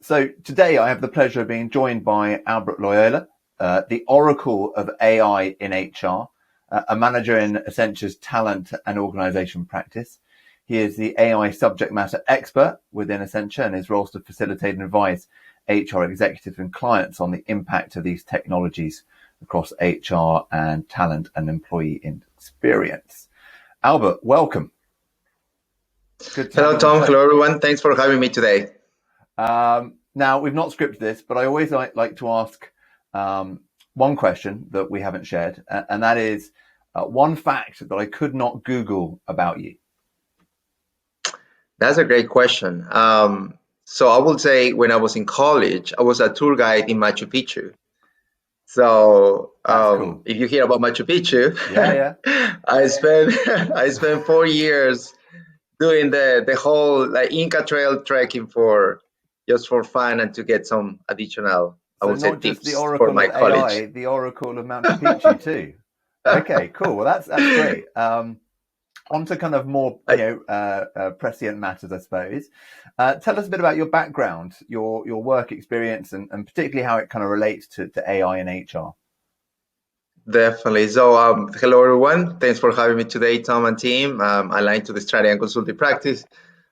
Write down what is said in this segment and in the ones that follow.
So today I have the pleasure of being joined by Albert Loyola, the oracle of AI in HR, a manager in Accenture's talent and organization practice. He is the AI subject matter expert within Accenture, and his role is to facilitate and advise HR executives and clients on the impact of these technologies across HR and talent and employee experience. Albert, welcome. Good to Hello, Tom. Hello, everyone. Thanks for having me today. Now, we've not scripted this, but I always like to ask one question that we haven't shared, and that is one fact that I could not Google about you. That's a great question. So I will say when I was in college, I was a tour guide in Machu Picchu. So cool. If you hear about Machu Picchu, yeah. I spent 4 years doing the whole Inca Trail trekking for fun and to get some additional, I would say, tips for my college. AI, the oracle of Machu Picchu too. Okay, cool. Well, that's great. On to kind of more prescient matters, I suppose. Tell us a bit about your background, your work experience, and particularly how it kind of relates to AI and HR. Definitely. So, hello, everyone. Thanks for having me today, Tom and team. I line to the strategy and consulting practice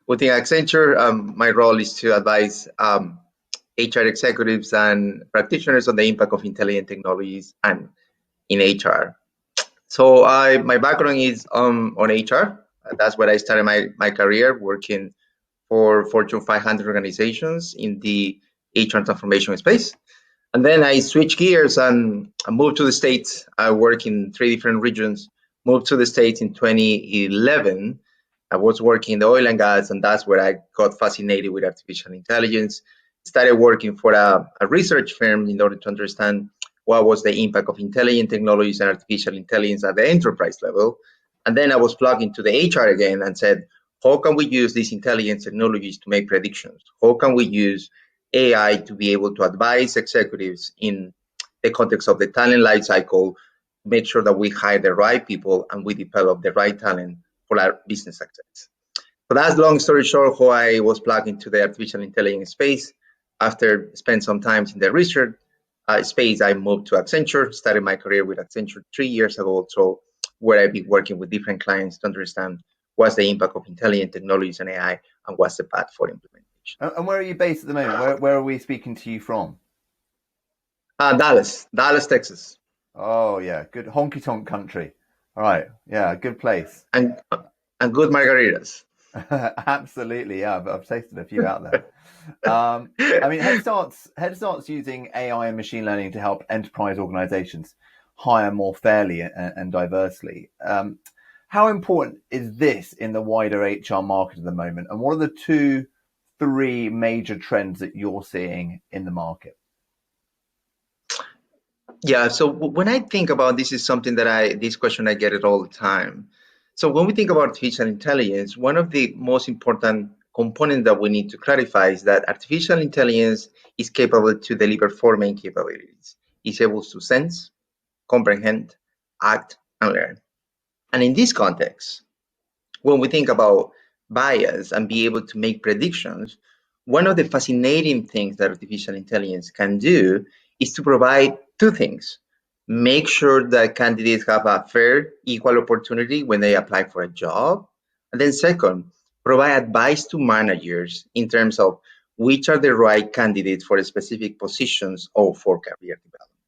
within Accenture. My role is to advise HR executives and practitioners on the impact of intelligent technologies and in HR. So my background is on HR. That's where I started my career, working for Fortune 500 organizations in the HR transformation space. And then I switched gears and I moved to the States. I work in 3 different regions, moved to the States in 2011. I was working in the oil and gas, and that's where I got fascinated with artificial intelligence. Started working for a research firm in order to understand what was the impact of intelligent technologies and artificial intelligence at the enterprise level. And then I was plugged into the HR again and said, how can we use these intelligence technologies to make predictions? How can we use AI to be able to advise executives in the context of the talent lifecycle, make sure that we hire the right people and we develop the right talent for our business success. So that's long story short, how I was plugged into the artificial intelligence space. After spending some time in the research space, I moved to Accenture, started my career with Accenture 3 years ago, so where I've been working with different clients to understand what's the impact of intelligent technologies and AI and what's the path for implementation. And where are you based at the moment? Where are we speaking to you from? Dallas, Texas. Oh yeah, good honky tonk country. All right, yeah, good place. And good margaritas. Absolutely, yeah. I've tasted a few out there. I mean, Head Start's using AI and machine learning to help enterprise organizations hire more fairly and diversely. How important is this in the wider HR market at the moment? And what are the 2-3 major trends that you're seeing in the market? Yeah, so when I think about this is something that this question I get it all the time. So when we think about artificial intelligence, one of the most important components that we need to clarify is that artificial intelligence is capable to deliver 4 main capabilities. It's able to sense, comprehend, act, and learn. And in this context, when we think about bias and be able to make predictions, one of the fascinating things that artificial intelligence can do is to provide 2 things. Make sure that candidates have a fair, equal opportunity when they apply for a job. And then second, provide advice to managers in terms of which are the right candidates for specific positions or for career development.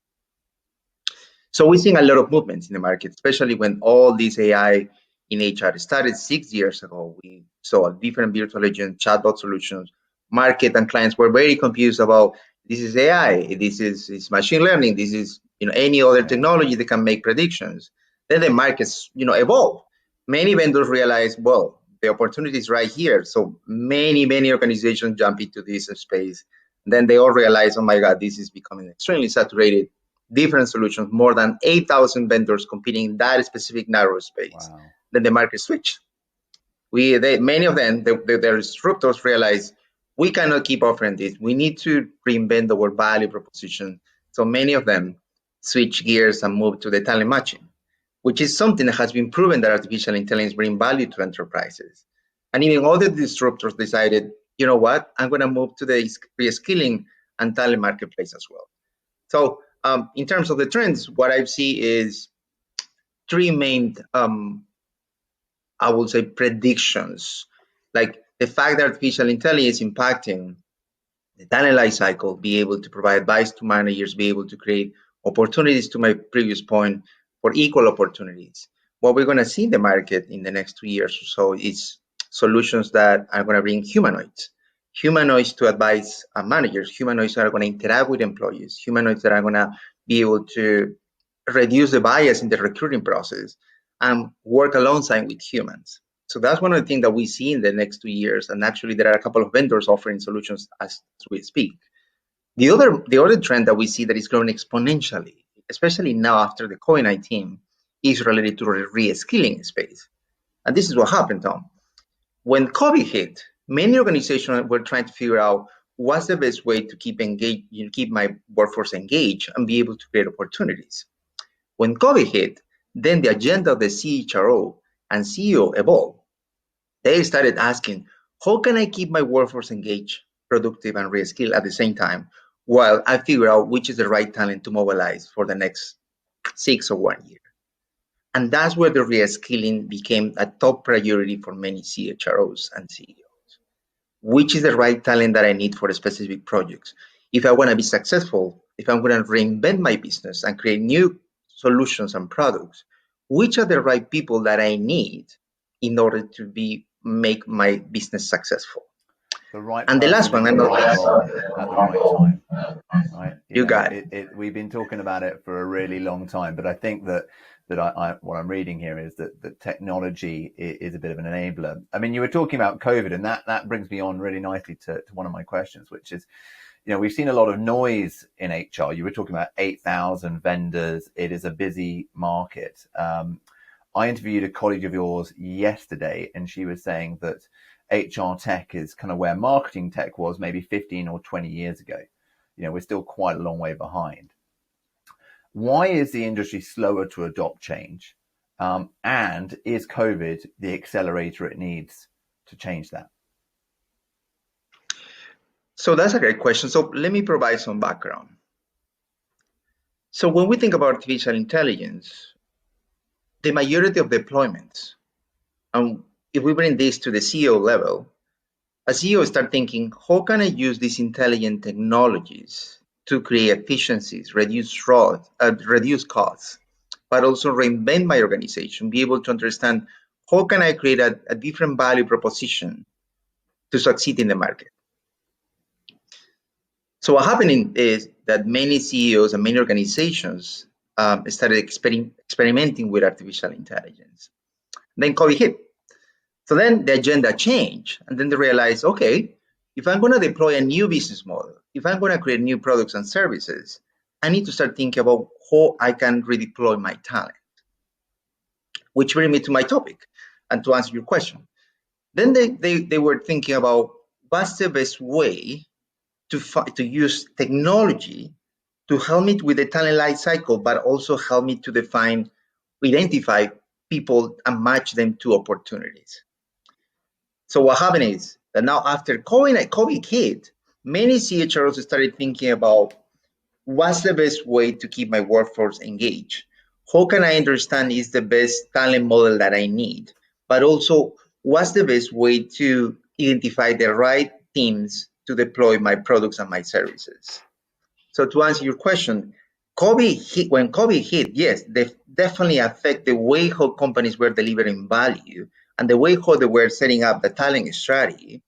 So we're seeing a lot of movements in the market, especially when all this AI in HR started 6 years ago. We saw different virtual agent chatbot solutions. Market and clients were very confused about this is AI, this is machine learning, this is any other technology that can make predictions. Then the markets evolve. Many vendors realize, well, the opportunity is right here. So many organizations jump into this space. Then they all realize, oh my God, this is becoming extremely saturated. Different solutions, more than 8,000 vendors competing in that specific narrow space. Wow. Then the market switched. Many of them, the disruptors realized we cannot keep offering this. We need to reinvent our value proposition. So many of them switch gears and move to the talent matching, which is something that has been proven that artificial intelligence brings value to enterprises. And even other disruptors decided, you know what, I'm going to move to the reskilling and talent marketplace as well. So in terms of the trends, what I see is three main, I would say, predictions. Like the fact that artificial intelligence is impacting the talent life cycle, be able to provide advice to managers, be able to create opportunities, to my previous point, for equal opportunities. What we're going to see in the market in the next 2 years or so is solutions that are going to bring humanoids to advise managers, humanoids that are going to interact with employees, humanoids that are going to be able to reduce the bias in the recruiting process and work alongside with humans. So that's one of the things that we see in the next 2 years. And actually, there are a couple of vendors offering solutions as we speak. The other trend that we see that is growing exponentially, especially now after the COVID-19, is related to the re-skilling space. And this is what happened, Tom. When COVID hit, many organizations were trying to figure out what's the best way to keep my workforce engaged and be able to create opportunities. When COVID hit, then the agenda of the CHRO and CEO evolved. They started asking, how can I keep my workforce engaged, productive, and reskilled at the same time while I figure out which is the right talent to mobilize for the next 6 or 1 year? And that's where the reskilling became a top priority for many CHROs and CEOs. Which is the right talent that I need for specific projects? If I want to be successful, if I'm going to reinvent my business and create new solutions and products, which are the right people that I need in order to make my business successful? The right And the last person one, in the and the right last, role at the right time. Right. you got it. We've been talking about it for a really long time, but I think that what I'm reading here is that technology is a bit of an enabler. I mean, you were talking about COVID, and that brings me on really nicely to one of my questions, which is, we've seen a lot of noise in HR. You were talking about 8,000 vendors. It is a busy market. I interviewed a colleague of yours yesterday, and she was saying that HR tech is kind of where marketing tech was maybe 15 or 20 years ago. We're still quite a long way behind. Why is the industry slower to adopt change? And is COVID the accelerator it needs to change that? So that's a great question. So let me provide some background. So when we think about artificial intelligence, the majority of deployments, and if we bring this to the CEO level, a CEO start thinking, how can I use these intelligent technologies to create efficiencies, reduce costs, but also reinvent my organization, be able to understand how can I create a different value proposition to succeed in the market. So what happening is that many CEOs and many organizations started experimenting with artificial intelligence. Then COVID hit. So then the agenda changed, and then they realized, okay, if I'm going to deploy a new business model, if I'm going to create new products and services, I need to start thinking about how I can redeploy my talent. Which brings me to my topic, and to answer your question. Then they were thinking about what's the best way to use technology to help me with the talent life cycle, but also help me to identify people and match them to opportunities. So what happened is that now after COVID hit, many CHROs started thinking about what's the best way to keep my workforce engaged? How can I understand is the best talent model that I need? But also, what's the best way to identify the right teams to deploy my products and my services? So to answer your question, when COVID hit, yes, they definitely affect the way how companies were delivering value and the way how they were setting up the talent strategy.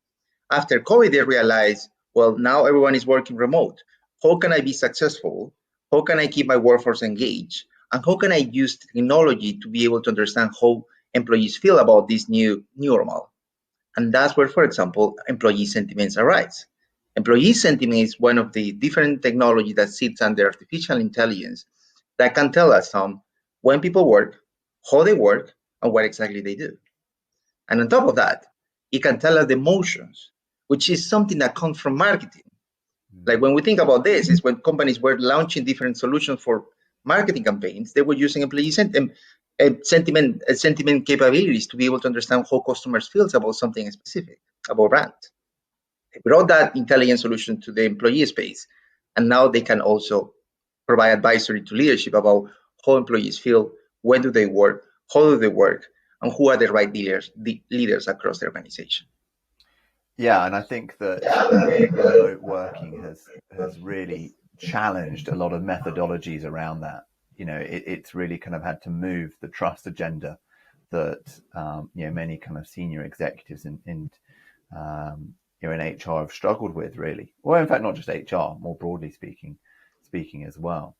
After COVID, they realized, well, now everyone is working remote. How can I be successful? How can I keep my workforce engaged? And how can I use technology to be able to understand how employees feel about this new normal? And that's where, for example, employee sentiments arise. Employee sentiment is one of the different technology that sits under artificial intelligence that can tell us when people work, how they work, and what exactly they do. And on top of that, it can tell us the emotions, which is something that comes from marketing. Like when we think about this, is when companies were launching different solutions for marketing campaigns, they were using employee sentiment capabilities to be able to understand how customers feels about something specific, about brand. They brought that intelligent solution to the employee space, and now they can also provide advisory to leadership about how employees feel, when do they work, how do they work, and who are the right leaders across the organization. Yeah, and I think that remote working has really challenged a lot of methodologies around that. It's really kind of had to move the trust agenda that many kind of senior executives in HR have struggled with, really. Well, in fact, not just HR, more broadly speaking as well.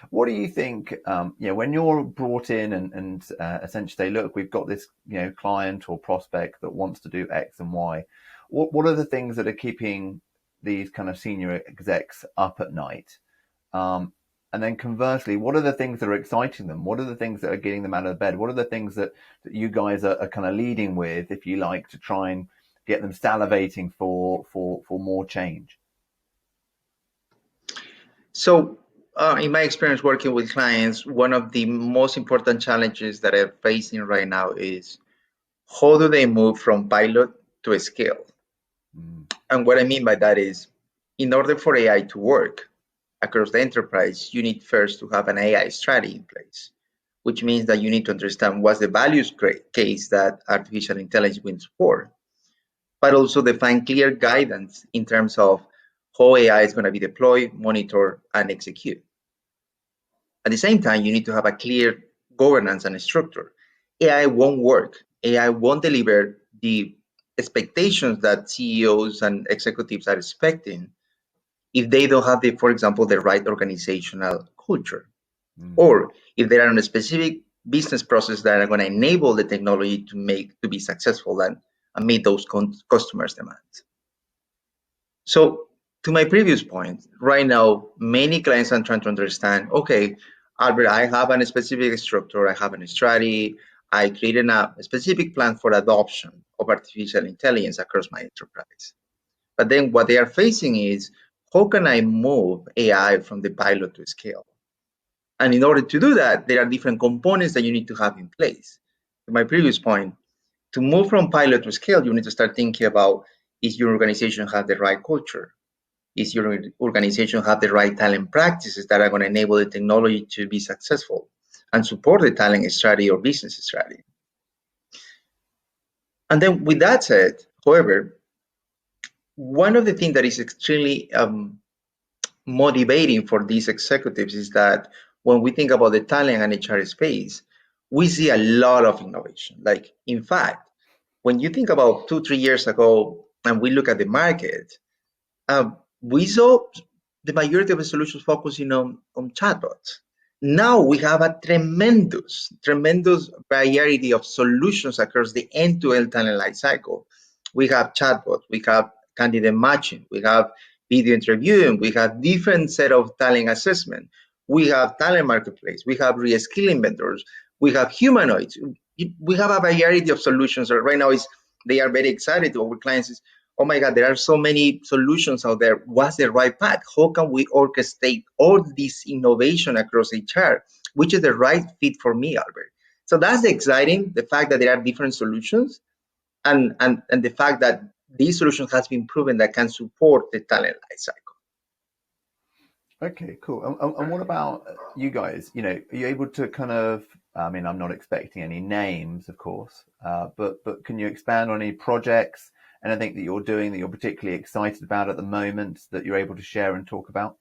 What do you think? When you're brought in and essentially say, look, we've got this client or prospect that wants to do X and Y. What are the things that are keeping these kind of senior execs up at night? And then conversely, what are the things that are exciting them? What are the things that are getting them out of bed? What are the things that you guys are kind of leading with, if you like, to try and get them salivating for more change? So, in my experience working with clients, one of the most important challenges that I'm facing right now is how do they move from pilot to a scale? Mm. And what I mean by that is, in order for AI to work across the enterprise, you need first to have an AI strategy in place, which means that you need to understand what's the values case that artificial intelligence will support, but also define clear guidance in terms of how AI is going to be deployed, monitored, and executed. At the same time, you need to have a clear governance and structure. AI won't work. AI won't deliver the expectations that CEOs and executives are expecting if they don't have the, for example, the right organizational culture, Mm-hmm. or if there are a specific business process that are going to enable the technology to be successful and meet those customers' demands. So to my previous point, right now, many clients are trying to understand, okay, Albert, I have a specific structure, I have a strategy, I created a specific plan for adoption of artificial intelligence across my enterprise. But then what they are facing is, how can I move AI from the pilot to scale? And in order to do that, there are different components that you need to have in place. To my previous point, to move from pilot to scale, you need to start thinking about, is your organization have the right culture? Is your organization have the right talent practices that are going to enable the technology to be successful and support the talent strategy or business strategy? And then with that said, however, one of the things that is extremely motivating for these executives is that when we think about the talent and HR space, we see a lot of innovation. Like, in fact, when you think about 2, 3 years ago and we look at the market, we saw the majority of the solutions focusing on chatbots. Now we have a tremendous variety of solutions across the end-to-end talent lifecycle. We have chatbots, we have candidate matching, we have video interviewing, we have different set of talent assessment, we have talent marketplace, we have reskilling vendors, we have humanoids. We have a variety of solutions. Right now, they are very excited. Our clients is, oh my God, there are so many solutions out there. What's the right path? How can we orchestrate all this innovation across HR? Which is the right fit for me, Albert? So that's exciting, the fact that there are different solutions, and the fact that this solution has been proven that can support the talent life cycle. Okay, cool. And what about you guys? Are you able to kind of, I mean, I'm not expecting any names, of course, but can you expand on any projects, anything that you're doing that you're particularly excited about at the moment that you're able to share and talk about?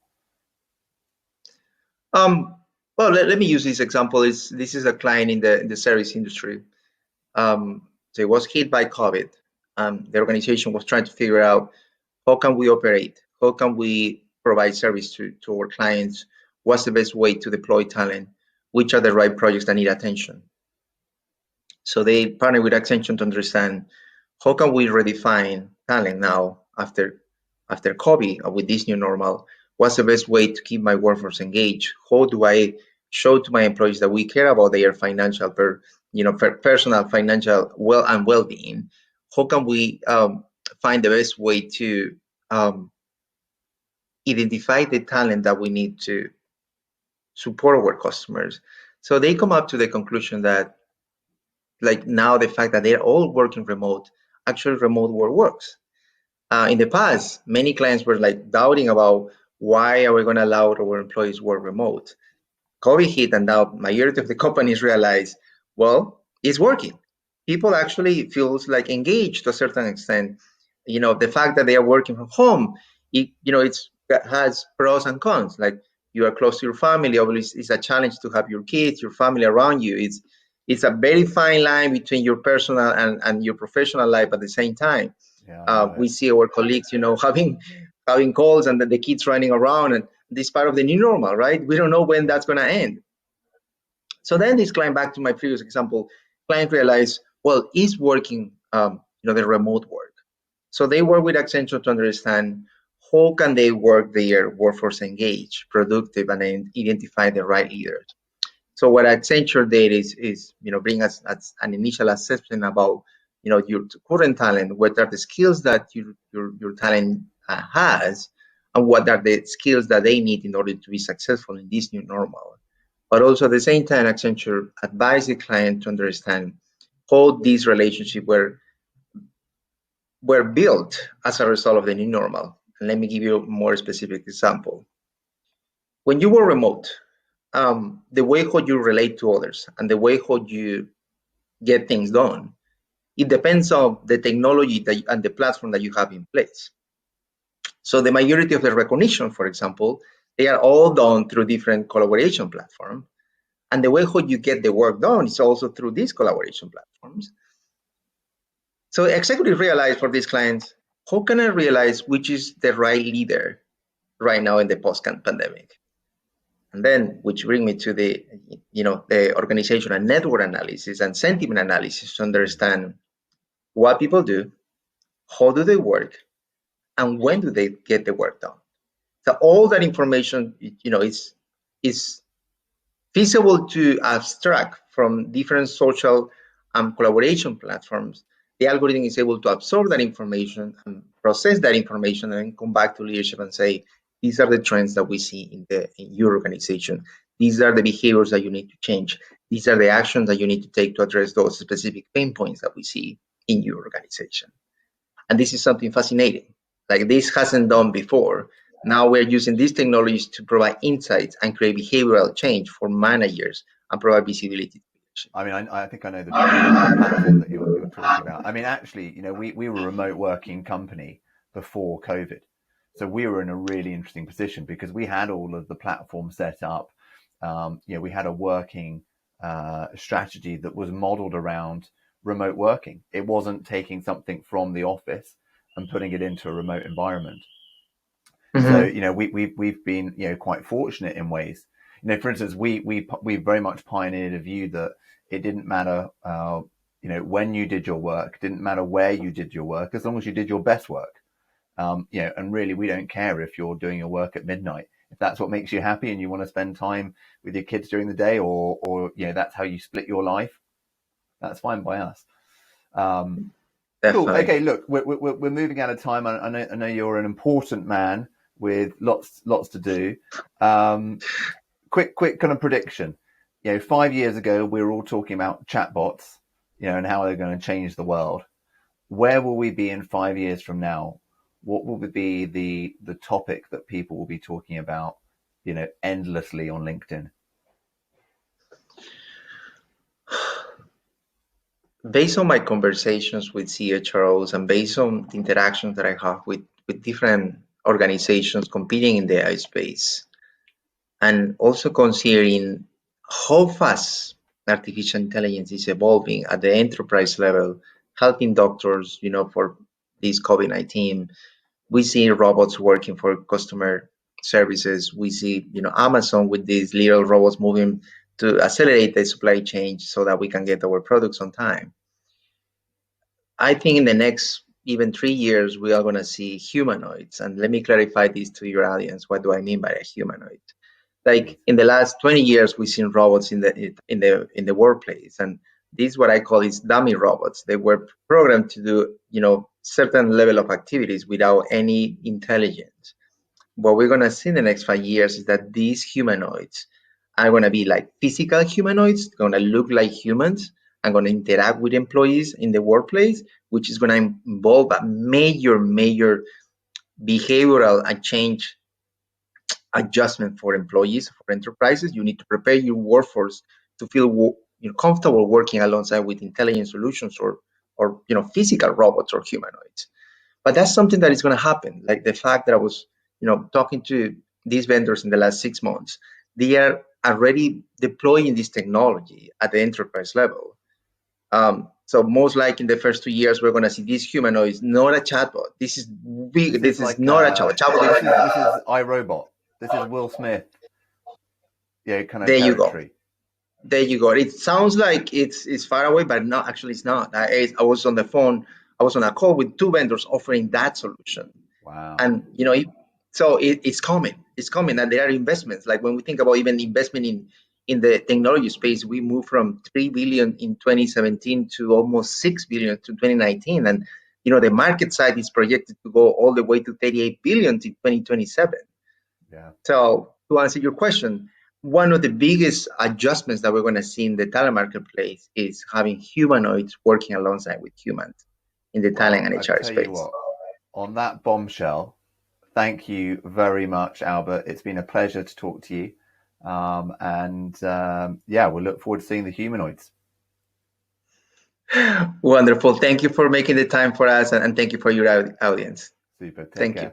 Um, well, let me use this example. This is a client in the service industry. So it was hit by COVID. The organization was trying to figure out, how can we operate? How can we provide service to our clients? What's the best way to deploy talent? Which are the right projects that need attention? So they partner with Accenture to understand, how can we redefine talent now after COVID, with this new normal? What's the best way to keep my workforce engaged? How do I show to my employees that we care about their financial, personal financial well-being? How can we find the best way to identify the talent that we need to support our customers? So they come up to the conclusion that, like, now the fact that they're all working remote, actually remote work works. In the past, many clients were like doubting about why are we going to allow our employees work remote. COVID hit, and now majority of the companies realize, well, it's working. People actually feels like engaged to a certain extent. The fact that they are working from home, it has pros and cons. Like you are close to your family. Obviously, it's a challenge to have your kids, your family around you. It's a very fine line between your personal and your professional life at the same time. Yeah, I know We it. see our colleagues, having calls and the kids running around, and this part of the new normal, right? We don't know when Yeah. that's going to end. So then this client, back to my previous example, client realized, well, is working, the remote work. So they work with Accenture to understand how can they work their workforce engaged, productive, and then identify the right leaders. So what Accenture did is bring us an initial assessment about your current talent, what are the skills that your talent has, and what are the skills that they need in order to be successful in this new normal. But also at the same time, Accenture advised the client to understand how these relationships were built as a result of the new normal. And let me give you a more specific example. When you were remote, the way how you relate to others and the way how you get things done, it depends on the technology and the platform that you have in place. So the majority of the recognition, for example, they are all done through different collaboration platforms. And the way how you get the work done is also through these collaboration platforms. So executives realize for these clients, how can I realize which is the right leader right now in the post-pandemic? And then, which bring me to the organizational network analysis and sentiment analysis to understand what people do, how do they work, and when do they get the work done. So all that information, is feasible to abstract from different social collaboration platforms. The algorithm is able to absorb that information and process that information and then come back to leadership and say, these are the trends that we see in your organization. These are the behaviors that you need to change. These are the actions that you need to take to address those specific pain points that we see in your organization. And this is something fascinating. Like this hasn't Yeah. done before. Now we're using these technologies to provide insights and create behavioral change for managers and provide visibility. I mean, I think I know the platform that you're talking about. I mean, actually, we were a remote working company before COVID, so we were in a really interesting position because we had all of the platform set up. We had a working strategy that was modeled around remote working. It wasn't taking something from the office and putting it into a remote environment. So Mm-hmm. we've been quite fortunate in ways. For instance, we very much pioneered a view that it didn't matter when you did your work, didn't matter where you did your work, as long as you did your best work. And really, we don't care if you're doing your work at midnight. If that's what makes you happy and you want to spend time with your kids during the day, or that's how you split your life, that's fine by us. Cool. Definitely. Okay. Look, we're moving out of time. I know you're an important man with lots to do. Quick kind of prediction. 5 years ago we were all talking about chatbots, and how they're going to change the world. Where will we be in 5 years from now? What will be the topic that people will be talking about, endlessly on LinkedIn? Based on my conversations with CHROs and based on the interactions that I have with different organizations competing in the AI space, and also considering how fast artificial intelligence is evolving at the enterprise level, helping doctors, for this COVID-19. We see robots working for customer services. We see, Amazon with these little robots moving to accelerate the supply chain so that we can get our products on time. I think in the next even 3 years, we are going to see humanoids. And let me clarify this to your audience. What do I mean by a humanoid? Like Please. in the last 20 years, we've seen robots in the workplace, and this what I call is dummy robots. They were programmed to do certain level of activities without any intelligence. What we're gonna see in the next 5 years is that these humanoids are gonna be like physical humanoids, gonna look like humans, and going to interact with employees in the workplace, which is going to involve a major behavioral and change adjustment for employees, for enterprises. You need to prepare your workforce to feel comfortable working alongside with intelligent solutions or physical robots or humanoids. But that's something that is going to happen. Like the fact that I was talking to these vendors in the last 6 months, they are already deploying this technology at the enterprise level. So most likely in the first 2 years, we're going to see these humanoids, not a chatbot. This is big. This is not a chatbot. This is iRobot. This is Will Smith. Yeah, kind of There you go. territory. There you go. It sounds like it's far away, but no, actually it's not. I was on the phone. I was on a call with 2 vendors offering that solution. Wow. And it's coming. It's coming, and there are investments. Like when we think about even investment in the technology space, we moved from 3 billion in 2017 to almost 6 billion to 2019, and the market side is projected to go all the way to 38 billion to 2027. Yeah. So to answer your question, one of the biggest adjustments that we're going to see in the talent marketplace is having humanoids working alongside with humans in the talent and HR space. On that bombshell, thank you very much, Albert. It's been a pleasure to talk to you. We'll look forward to seeing the humanoids. Wonderful. Thank you for making the time for us, and thank you for your audience. Super. Thank you.